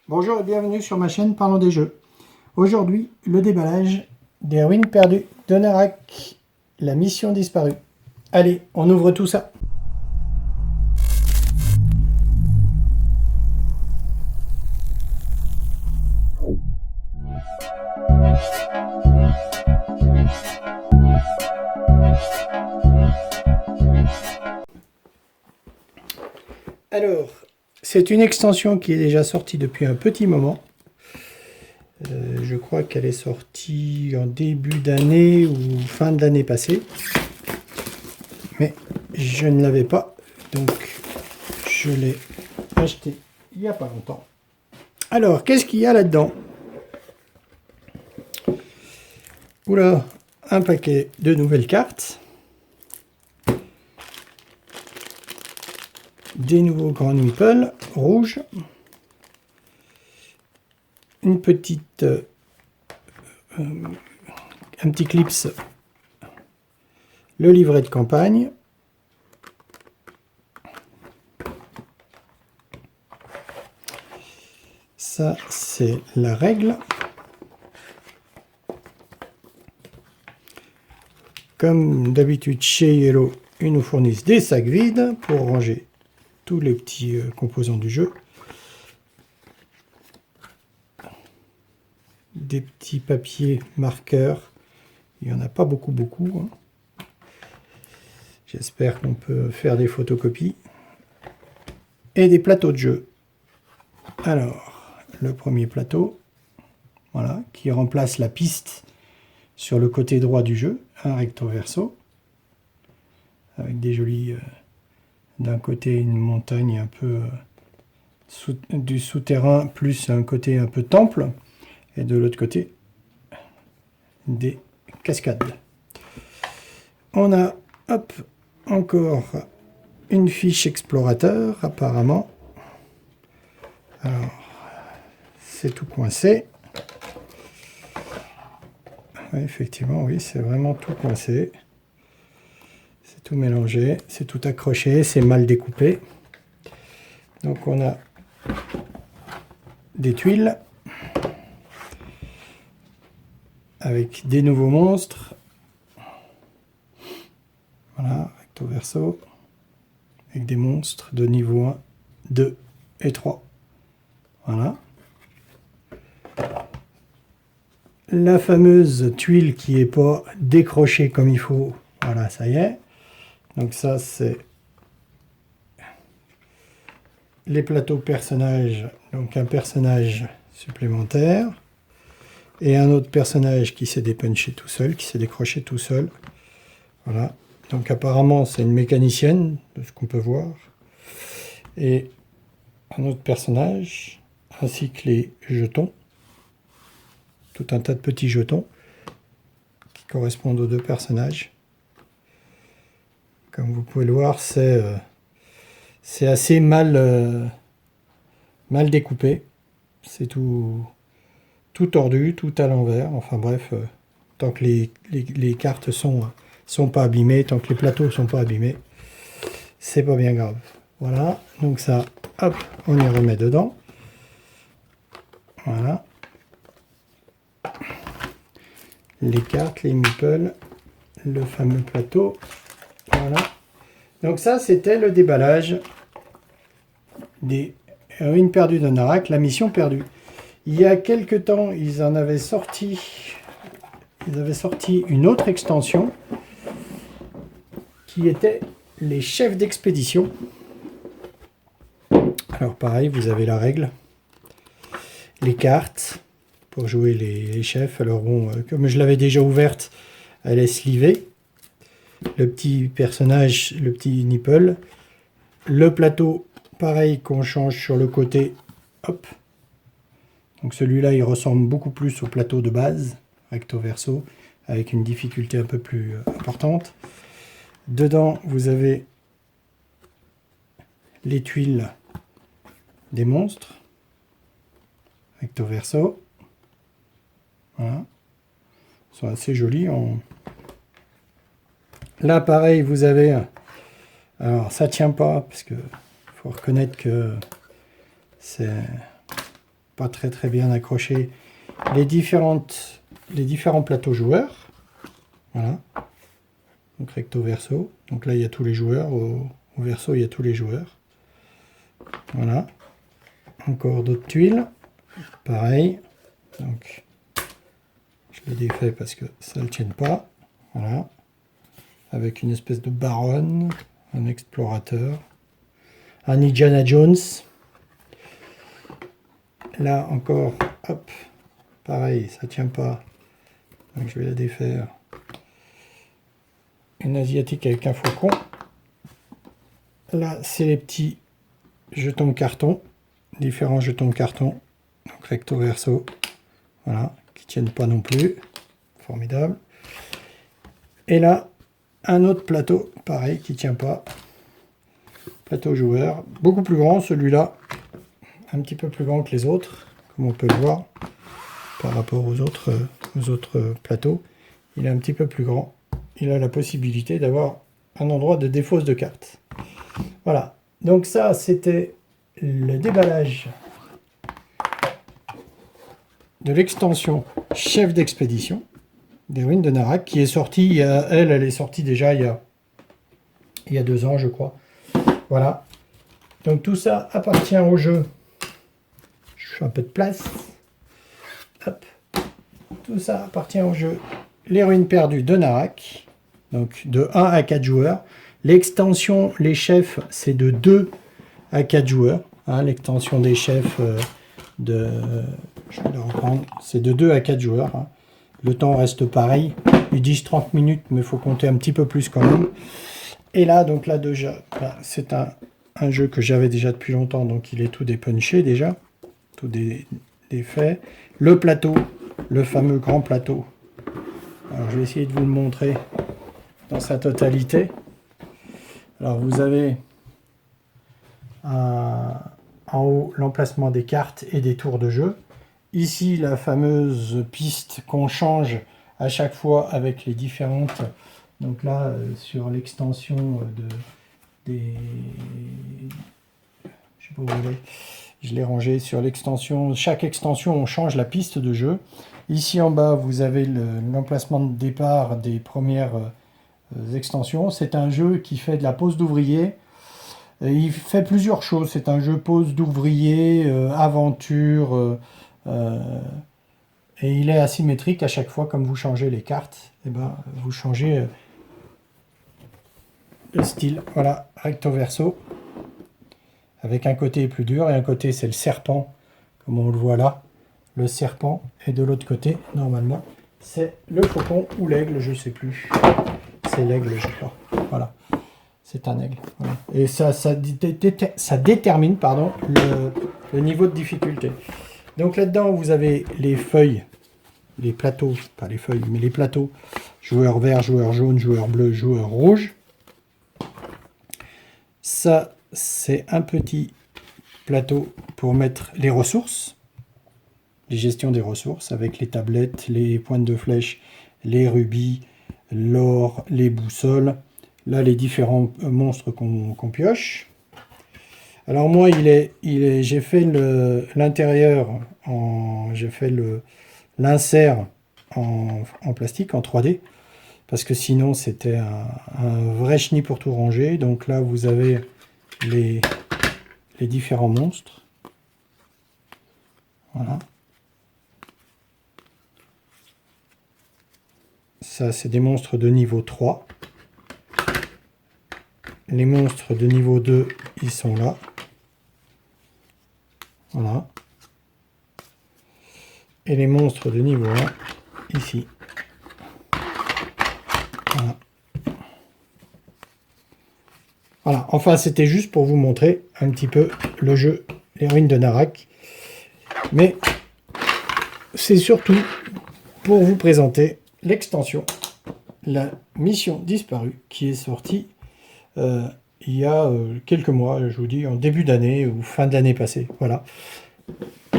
Bonjour et bienvenue sur ma chaîne Parlons des jeux. Aujourd'hui, le déballage des ruines perdues de Narak, la mission disparue. Allez, on ouvre tout ça. Alors, c'est une extension qui est déjà sortie depuis un petit moment. Je crois qu'elle est sortie en début d'année ou fin de l'année passée. Mais je ne l'avais pas, donc je l'ai acheté il n'y a pas longtemps. Alors, qu'est-ce qu'il y a là-dedans? Oula, un paquet de nouvelles cartes. Des nouveaux grands meeples rouges. Une petite... un petit clips. Le livret de campagne. Ça, c'est la règle. Comme d'habitude chez Yellow, ils nous fournissent des sacs vides pour ranger tous les petits composants du jeu. Des petits papiers marqueurs. Il n'y en a pas beaucoup. Hein. J'espère qu'on peut faire des photocopies. Et des plateaux de jeu. Alors, le premier plateau, voilà, qui remplace la piste sur le côté droit du jeu, un recto verso, avec des jolis, d'un côté une montagne un peu du souterrain, plus un côté un peu temple, et de l'autre côté, des cascades. On a, hop, encore une fiche explorateur, apparemment. Alors, c'est tout coincé. Ouais, effectivement, oui, c'est vraiment tout coincé. C'est tout mélangé, c'est tout accroché, c'est mal découpé. Donc on a des tuiles avec des nouveaux monstres. Voilà, recto verso, avec des monstres de niveau 1, 2 et 3. Voilà. La fameuse tuile qui n'est pas décrochée comme il faut. Voilà, ça y est. Donc ça, c'est les plateaux personnages. Donc un personnage supplémentaire. Et un autre personnage qui s'est dépunché tout seul, qui s'est décroché tout seul. Voilà. Donc apparemment, c'est une mécanicienne, de ce qu'on peut voir. Et un autre personnage, ainsi que les jetons. Tout un tas de petits jetons qui correspondent aux deux personnages. Comme vous pouvez le voir, c'est assez mal découpé. C'est tout tordu, tout à l'envers. Enfin bref, tant que les cartes sont pas abîmées, tant que les plateaux sont pas abîmés, c'est pas bien grave. Voilà, donc ça, hop, on y remet dedans. Voilà. Les cartes, les meeples, le fameux plateau. Voilà. Donc ça, c'était le déballage des ruines perdues de Narak, la mission perdue. Il y a quelque temps, ils avaient sorti une autre extension qui était les chefs d'expédition. Alors pareil, vous avez la règle, les cartes pour jouer les chefs. Alors bon, comme je l'avais déjà ouverte, elle est slivée. Le petit personnage, le petit nipple. Le plateau, pareil, qu'on change sur le côté. Hop. Donc celui-là, il ressemble beaucoup plus au plateau de base, recto verso, avec une difficulté un peu plus importante. Dedans, vous avez les tuiles des monstres, recto verso. Voilà. Ils sont assez jolis. Là, pareil, vous avez... Alors, ça tient pas, parce que faut reconnaître que c'est pas très bien accrocher les différents plateaux joueurs. Voilà. Donc recto verso. Donc là il y a tous les joueurs. Au verso il y a tous les joueurs. Voilà. Encore d'autres tuiles. Pareil. Donc je les défais parce que ça ne tienne pas. Voilà. Avec une espèce de baronne, un explorateur, un Indiana Jones. Là encore, hop, pareil, ça tient pas. Donc je vais la défaire. Une asiatique avec un faucon. Là, c'est les petits jetons de carton, différents jetons de carton, donc recto verso, voilà, qui tiennent pas non plus. Formidable. Et là, un autre plateau, pareil, qui tient pas. Plateau joueur, beaucoup plus grand, celui-là, un petit peu plus grand que les autres, comme on peut le voir, par rapport aux autres plateaux. Il est un petit peu plus grand. Il a la possibilité d'avoir un endroit de défausse de cartes. Voilà, donc ça, c'était le déballage de l'extension chef d'expédition des ruines de Narak, qui est sortie, elle est sortie déjà il y a 2 ans, je crois. Voilà. Donc tout ça appartient au jeu. Je fais un peu de place. Hop. Tout ça appartient au jeu Les Ruines Perdues de Narak. Donc de 1 à 4 joueurs. L'extension Les Chefs, c'est de 2 à 4 joueurs. Hein, l'extension des chefs je vais le reprendre. C'est de 2 à 4 joueurs. Hein. Le temps reste pareil. Ils disent 30 minutes, mais il faut compter un petit peu plus quand même. Et là, donc là déjà, c'est un jeu que j'avais déjà depuis longtemps, donc il est tout dépunché déjà, tout défait. Le plateau, le fameux grand plateau. Alors je vais essayer de vous le montrer dans sa totalité. Alors vous avez en haut l'emplacement des cartes et des tours de jeu. Ici la fameuse piste qu'on change à chaque fois avec les différentes. Donc là, sur l'extension je sais pas où elle est. Je l'ai rangé sur l'extension. Chaque extension, on change la piste de jeu. Ici en bas, vous avez l'emplacement de départ des premières extensions. C'est un jeu qui fait de la pose d'ouvrier. Il fait plusieurs choses. C'est un jeu pose d'ouvrier, aventure, et il est asymétrique à chaque fois. Comme vous changez les cartes, et ben, vous changez le style. Voilà, recto verso, avec un côté plus dur et un côté c'est le serpent, comme on le voit là, le serpent, et de l'autre côté, normalement, c'est le faucon ou l'aigle, je sais plus. C'est l'aigle, je crois. Voilà, c'est un aigle. Voilà. Et ça détermine pardon, le niveau de difficulté. Donc là-dedans, vous avez les feuilles, les plateaux, pas les feuilles, mais les plateaux, joueur vert, joueur jaune, joueur bleu, joueur rouge. Ça, c'est un petit plateau pour mettre les ressources, les gestions des ressources, avec les tablettes, les pointes de flèche, les rubis, l'or, les boussoles. Là, les différents monstres qu'on pioche. Alors moi, j'ai fait l'intérieur, j'ai fait l'insert en plastique, en 3D, parce que sinon c'était un vrai chenille pour tout ranger. Donc là, vous avez les différents monstres. Voilà. Ça, c'est des monstres de niveau 3. Les monstres de niveau 2, ils sont là. Voilà. Et les monstres de niveau 1, ici. Voilà. Voilà. Enfin, c'était juste pour vous montrer un petit peu le jeu Les Ruines de Narak. Mais c'est surtout pour vous présenter l'extension, la mission disparue, qui est sortie il y a quelques mois, je vous dis, en début d'année ou fin de l'année passée. Voilà.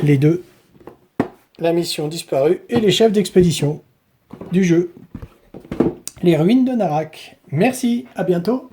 Les deux, la mission disparue et les chefs d'expédition du jeu. Les Ruines de Narak. Merci, à bientôt.